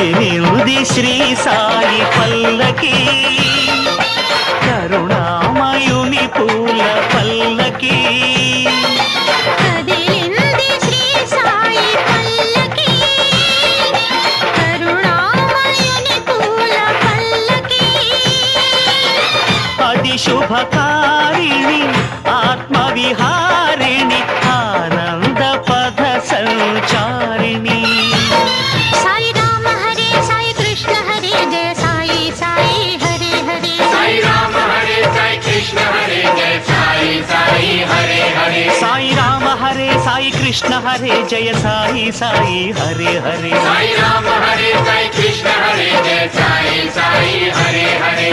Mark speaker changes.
Speaker 1: కదిలింది శ్రీ సాయి పల్లకి, కరుణామయుని పూల పల్లకి.
Speaker 2: కదిలింది శ్రీ సాయి పల్లకి, కరుణామయుని పూల పల్లకి.
Speaker 1: అది శుభకారిణి ఆత్మవిహారిణి ఆనంద పద సంచారిణి.
Speaker 2: సాయి రామ హరే సాయి కృష్ణ హరే జయ సాయి సాయి హరే హరే.
Speaker 3: సాయి రామ హరే సాయి కృష్ణ హరే జయ సాయి సాయి హరే హరే.
Speaker 1: సాయి రామ హరే సాయి కృష్ణ హరే జయ సాయి సాయి హరే హరే.
Speaker 3: సాయి రామ హరే సాయి కృష్ణ హరే జయ సాయి సాయి హరే హరే.